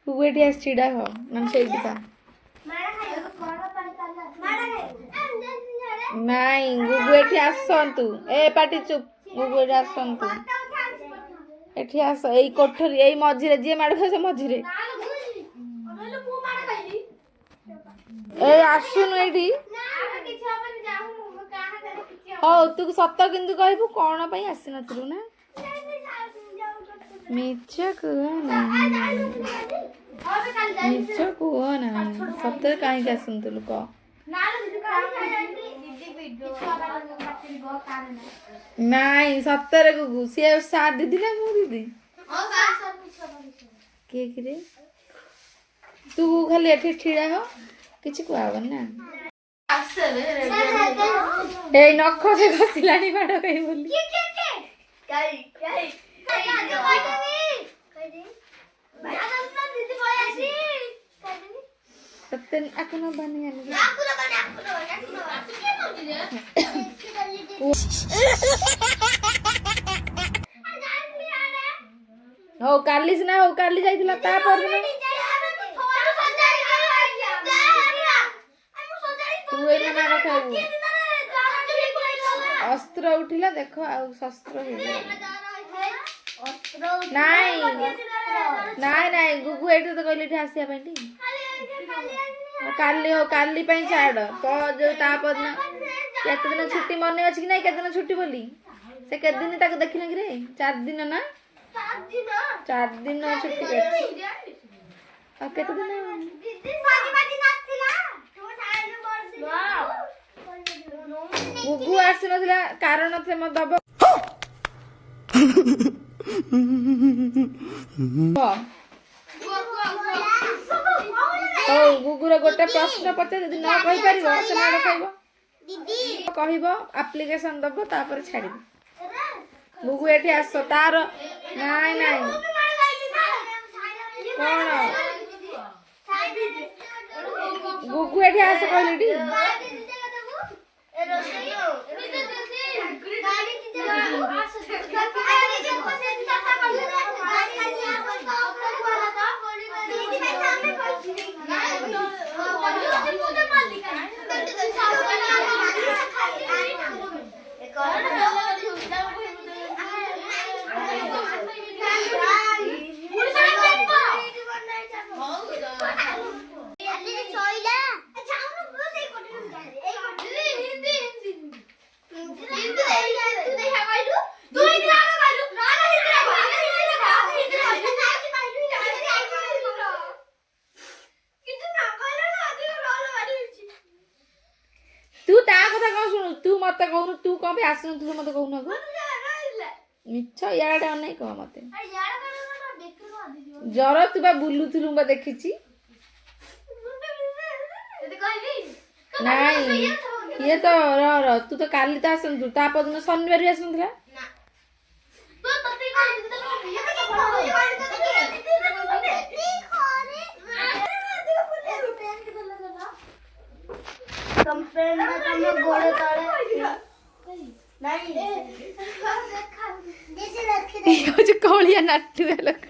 गुगु एठी आस चिड़ा हो मन सेठी था नहीं गुगु एठी आसंतु ए पाटी चुप गुगु एठी आसंतु एठी आस एई कोठरी एई मझिरे जे माड़ खासे मझिरे ए आसुनु एठी हो तू सत किंतु कहबू कोन पई आसी नथलु ना मिछ कुह ना सत काहे आसंतलु को नहीं सत्तर गुगु सी सार दीदी ना मु दीदी के किरे तू खाली एठी ठिड़ा हो किछि कुआबन ना ए नख से घसिलानी बाड़ कहि बोली काई तत्ते आकुना बनी आनी हो काली ना हो काली जाइतिला ता पर तू एना मार खाइबू अस्त्र उठिला देखो आ शस्त्र नहीं नहीं नहीं गुगु एठी तो कहली एठी आसिया पई काली हो काली पई छाड़ तो जो ता पर ना केते दिन छुट्टी मने अछि कि नहीं केते दिन छुट्टी बोली से केते दिन ताको देखिन कि रे 4 दिन ना 4 दिन छुट्टी कर आ केते दिन गुगु आसी नथिला कारण थे म दब गुगुर गोटे प्रश्न पचार यदि न कहि परिबो से माड कहबो दीदी कहबो एप्लीकेशन दबो तापर छाड़िबो गुगु एठी आसो तार नाइ नाइ कोन गुगु एठी आसो कहलिडी तू ता कथा कह सुनु तू मत कहनु तू कौन पे आसनु तू मत कहनु को मिछ याडे अनै कह मते जर तू बा बुलुथुलु बा देखिछि नहीं ये तो र तू तो काली ता आसन तू ता पदन शनिवार आसनथला तो तते कंप्लेन में तुम गोड़े तळे नहीं जैसे रख दे ये जो कोलिया नट्टू है लोग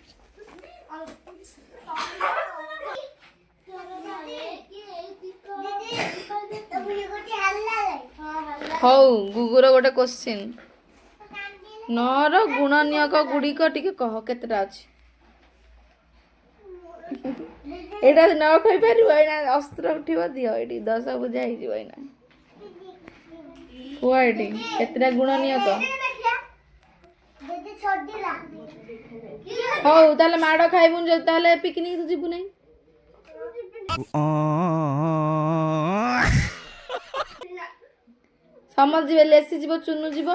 हो गुगुर गोटे क्वेश्चन नर गुणनियक गुड़िक टिके कह केतेटा अछि एटा न कहि पारिबो एना अस्त्र उठिबो दियो एटी 10 बुझा हि जिवो एना कोएटी केतेटा गुणनियक दीदी छोड़ दिला हो ताले माडो खाइबुन जे ताले पिकनिक तो जिबु नै समझ जीवे लेसी जीवो चुनु जीवो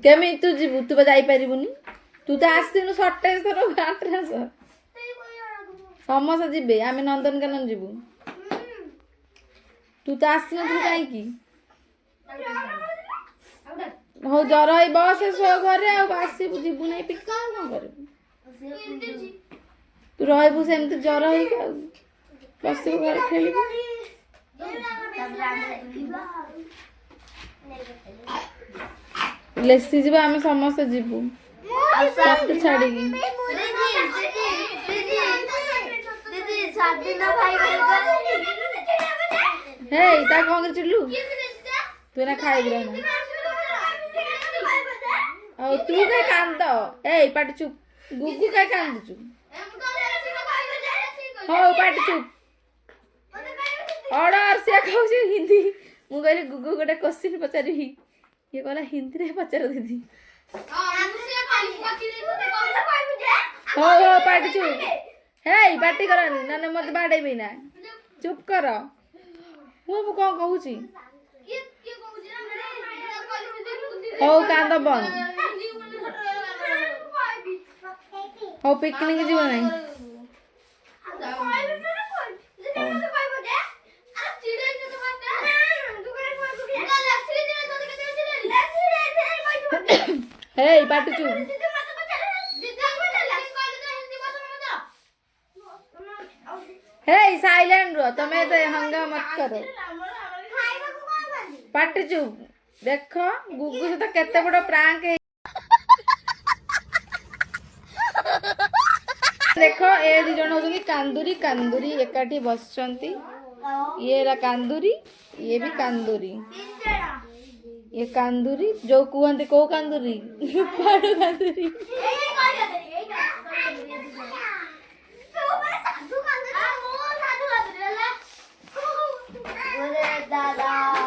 केमी तू जीवु तू जाई परिबुनी तू तो आसिनु 27 थरो 18 समस्त जीवे आमे नंदनकानन जीवु तू तो आसिनु तू काई की हो जर है बस सो घरे आ आसी जीवु नै पिका न करबु तू रहबु सेमति जर है का बस घर खेलिबु ଲେସି ଯିବା ଆମେ ସମସ୍ତେ ଯିବୁ ତତେ ଛାଡ଼ିକି। ହେଇ ତା କଣ କରି ଚିଡିଲୁ ତୁ ନା ଖାଇବି ରହନା। ଆଉ ତୁ କାଇଁ କାନ୍ଦ ଏଇ ପାଟି ଚୁପ୍ ଗୁଗୁ କାଇଁ କାନ୍ଦୁଛୁ। ହଉ ପାଟି ଚୁପ୍ ଅର୍ଡର ସିଏ କହୁଛି ହିନ୍ଦୀ। ମୁଁ କହିଲି ଗୁଗୁ ଗୋଟେ କ୍ୱେଶ୍ଚିନ୍ ପଚାରିବି ଇଏ କହିଲା ହିନ୍ଦୀରେ ପଚାର ଦିଦି। ହଉ ହଉ ପାଟି ଚୁପ୍ ହେଇ ପାଟି କରନି ନହେଲେ ମତେ ବାଡେଇବି ନା ଚୁପ୍ କର। ମୁଁ କଣ କହୁଛି ହଉ କାନ୍ଦ ବନ୍ଦ। ହଉ ପିକନିକ ଯିବ ନାହିଁ। ହେଇ ପାଟି ଚୁପ୍ ହେଇ ସାଇଲେंट ରୁହ ତମେ ତ ହଙ୍ଗା ମତ କର। ପାଟି ଚୁପ୍ ଦେଖ ଗୁଗୁ ସହିତ କେତେ ବଡ ପ୍ରାଙ୍କ ଦେଖ ଏ ଦି ଜଣ ହଉଛନ୍ତି କାନ୍ଦୁରି କାନ୍ଦୁରି ଏକାଠି ବସିଛନ୍ତି। ଇଏ ହେଲା କାନ୍ଦୁରି ଇଏ ବି କାନ୍ଦୁରି। ये कांदूरी जो कुहंती को कांदूरी पाड़ो कांदूरी दादा